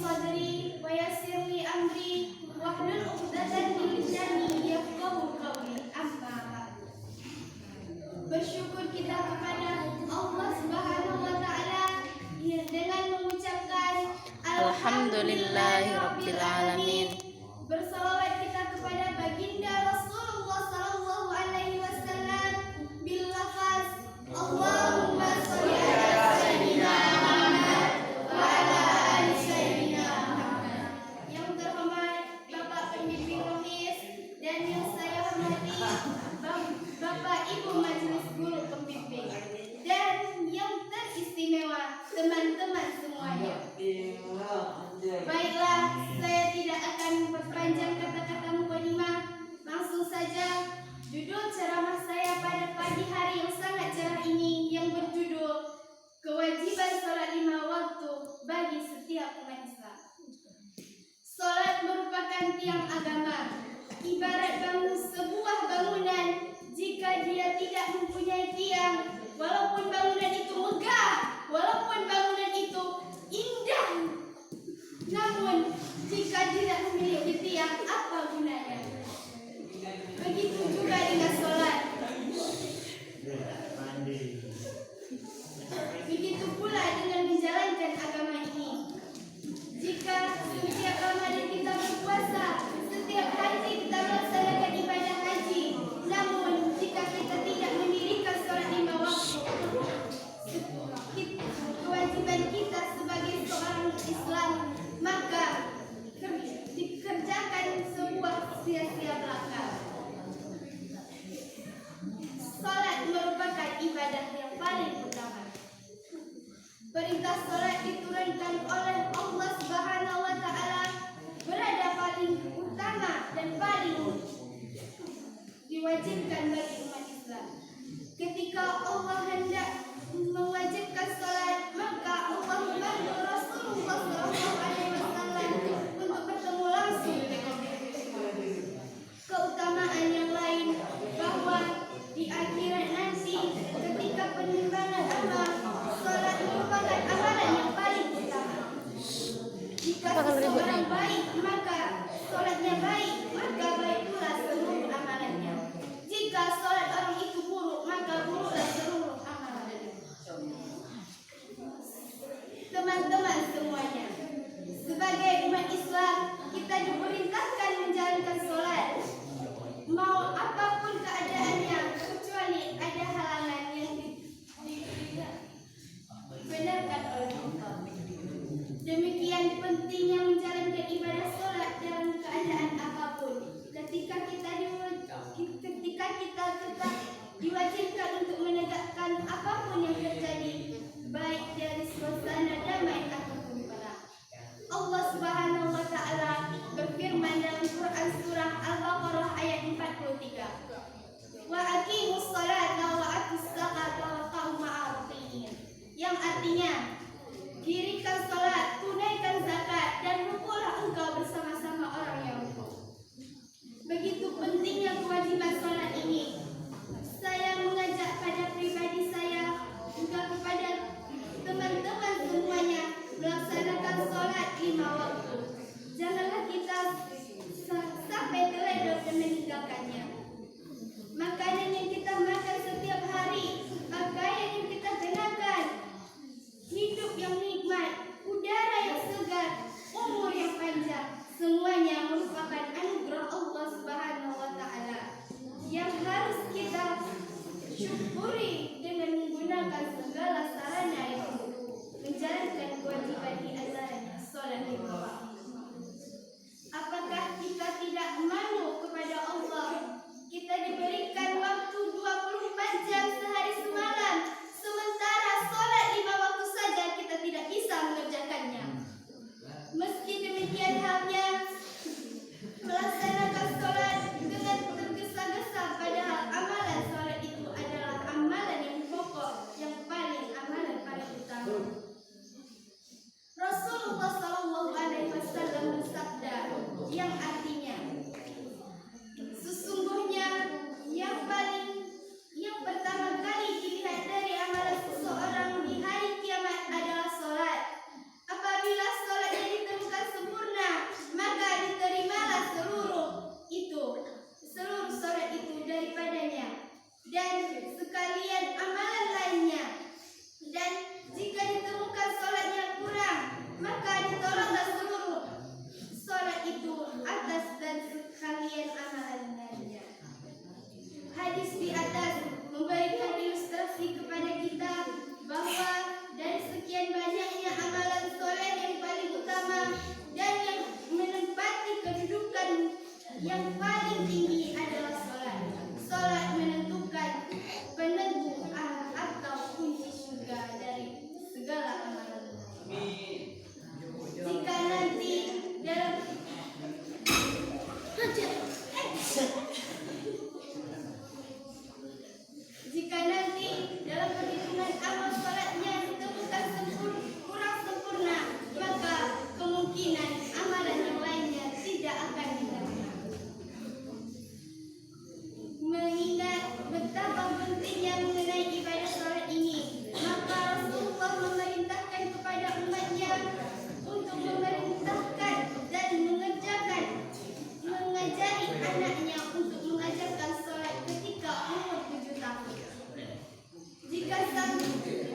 صدري ويسر لي أمري واحلل عقدة من lisani yafqahu qawli. Amma ba'd. Bersyukur kita kepada Allah Subhanahu wa taala dengan mengucapkan Alhamdulillahirabbil alamin. Bersalawat kita kepada baginda Rasulullah sallallahu alaihi wasallam bil lafaz Allahumma sholli ala sayyidina Muhammad wa ala ali sayyidina Muhammad. Yang terhormat Bapak Pembimbing Rohis dan yang saya hormati Bapak Ibu Majelis Guru Pembimbing dan yang teristimewa teman-teman semuanya. Baiklah, saya tidak akan memperpanjang kata-kata mukadimah. Langsung saja, judul ceramah saya pada pagi hari yang sangat cerah ini yang berjudul Kewajiban Salat 5 Waktu bagi setiap umat Islam. Salat merupakan tiang agama, ibarat bangun sebuah bangunan. Jika dia tidak mempunyai tiang, walaupun bangunan itu megah, walaupun bangunan itu indah, namun jika tidak memiliki tiang, apa gunanya? Begitu juga dengan sholat. Begitu pula dengan menjalankan agama ini. Jika setiap Ramadan kita berpuasa, setiap haji kita melaksanakan ibadah haji, namun jika kita tidak mendirikan sholat 5 waktu, kewajiban kita sebagai seorang Islam, maka dikerjakan sebuah sia-sia belaka. Salat merupakan ibadah yang paling utama. Perintah salat diturunkan oleh Allah Subhanahu wa taala berada paling utama dan paling diwajibkan bagi umat Islam. Ketika Allah hendak mewajibkan salat, maka Allah memanggil Rasulullah SAW untuk bertemu langsung dengan keutamaan yang lain, bahwa di akhirat nanti ketika penimbangan amal, salat merupakan amalan yang paling utama. Jika seseorang baik, maka salatnya baik, maka baik pula seluruh amalannya. Jika salat orang itu buruk, maka buruklah seluruh amalannya. Teman-teman semuanya, sebagai umat Islam, kita diperintahkan menjalankan salat. Mau apapun keadaannya, kecuali ada halangan yang dibenarkan oleh Allah. Demikian pentingnya menjalankan ibadah salat dalam keadaan apapun. Ketika kita tetap diwajibkan untuk menegakkan apapun yang terjadi, baik dari suasana damai ataupun perang. Allah Subhanahu wa taala berfirman dalam Quran surah Al-Baqarah ayat 43. Wa aqimus salata wa atuz zakata wa qa'u ma'ar raqiyin. Yang artinya, dirikan salat, tunaikan zakat dan rukuklah engkau bersama-sama orang yang rukuk. Begitu pentingnya kewajiban salat ini. Saya mengajak pada pribadi saya juga kepada teman-teman semuanya melaksanakan salat 5 waktu. Janganlah kita sampai terlewat dan meninggalkannya. Makanan yang kita makan setiap hari, pakaian yang kita kenakan, hidup yang nikmat, udara yang segar, umur yang panjang, semuanya merupakan anugerah Allah Subhanahu wa taala yang harus kita syukuri dengan menggunakan segala sarana yang menjalankan kewajiban di antaranya salat 5 waktu. Apakah kita tidak malu kepada Allah? Kita diberikan waktu 24 jam sehari semalam, sementara salat 5 waktu saja kita tidak bisa mengerjakannya. Meski demikian halnya, melaksanakan salat dengan tergesa-gesa, padahal amalan salat itu adalah amalan yang pokok, yang paling amalan paling utama. Rasulullah SAW bersabda yang artinya, sesungguhnya yang pertama kali dilihat dari amalan seseorang di hari kiamat adalah salat. Apabila salatnya ditemukan Yang paling tinggi adalah sholat. Sholat menentukan penentu atau kunci surga dari segala amalan. Jika nanti dalam perhitungan amal sholatnya ditemukan kurang sempurna, maka kemungkinan amalan yang lainnya tidak akan diterima. Mengingat betapa pentingnya mengenai ibadah sholat ini, maka Rasulullah memerintahkan kepada umatnya untuk memerintahkan dan mengajari anaknya untuk mengajarkan sholat ketika umur 7 tahun.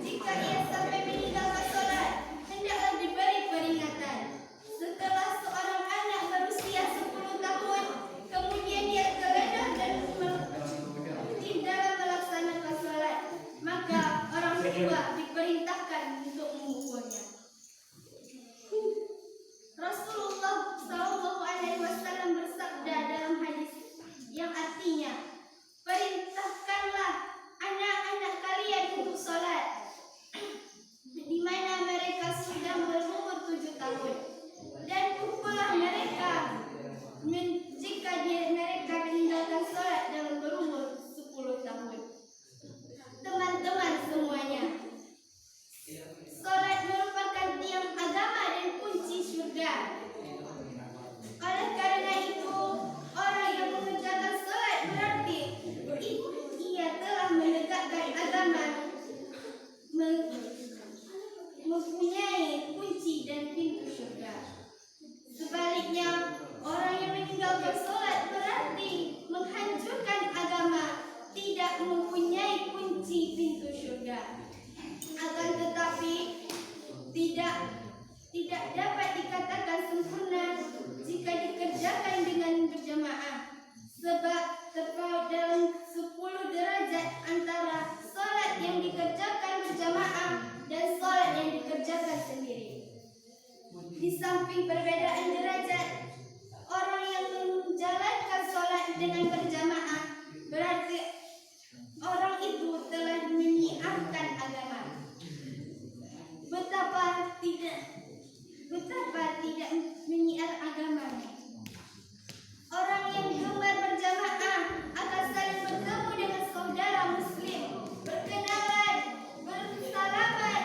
Jika ia sampai meninggalkan sholat, hendaklah diberi peringatan. Setelah seorang anak berusia 10 tahun, kemudian dia terlena dan dalam melaksanakan sholat, maka orang tua diperintahkan untuk mengukurnya. Rasulullah SAW bersabda dalam hadis yang artinya, perintahkanlah anak-anak kalian untuk sholat di mana mereka sudah berumur 7 tahun, dan pukullah mereka jika mereka meninggalkan sholat dalam berumur 10 tahun. Teman-teman semuanya, sholat merupakan tiang agama dan kunci surga. Oleh karena itu, orang yang mengerjakan sholat berarti ia telah menegakkan agama, mempunyai kunci dan pintu surga. Sebaliknya, orang yang meninggalkan sholat berarti menghancurkan agama, tidak mempunyai kunci pintu surga. Akan tetapi tidak dapat dikatakan sempurna jika dikerjakan dengan berjamaah, sebab terpaut dalam 10 derajat antara sholat yang dikerjakan berjamaah dan sholat yang dikerjakan sendiri. Di samping perbedaan derajat, orang yang menjalankan sholat dengan berjamaah berarti orang itu telah menyiarkan agama. Betapa tidak menyiar agamanya. Orang yang gemar berjamaah akan saling bertemu dengan saudara muslim, berkenalan, bersalaman,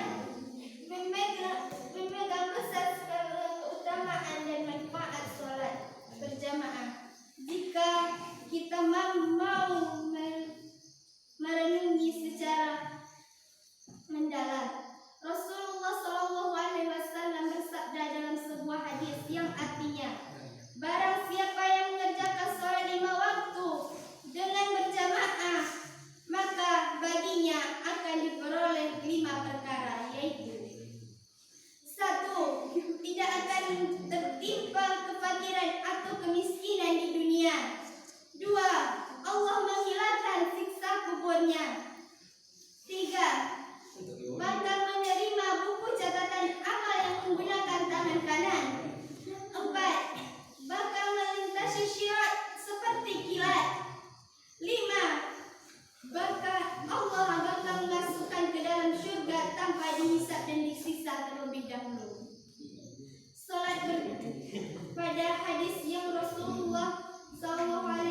memegang pesan keutamaan dan manfaat sholat berjamaah. Jika kita mau merenungi secara mendalam, Rasulullah SAW bersabda dalam sebuah hadis yang artinya, barang siapa yang mengerjakan sholat 5 waktu dengan berjamaah, maka baginya akan diperoleh 5 perkara, yaitu 1. Tidak akan tertimpa kefakiran atau kemiskinan di dunia. 2. Allah menghilangkan siksa kuburnya. 3. Bakal menerima buku catatan amal yang menggunakan tangan kanan. 4. Bakal melintasi syirat seperti kilat. 5. Allah bakal memasukkan ke dalam syurga tanpa dihisab dan disiksa terlebih dahulu. Salat pada hadis yang Rasulullah SAW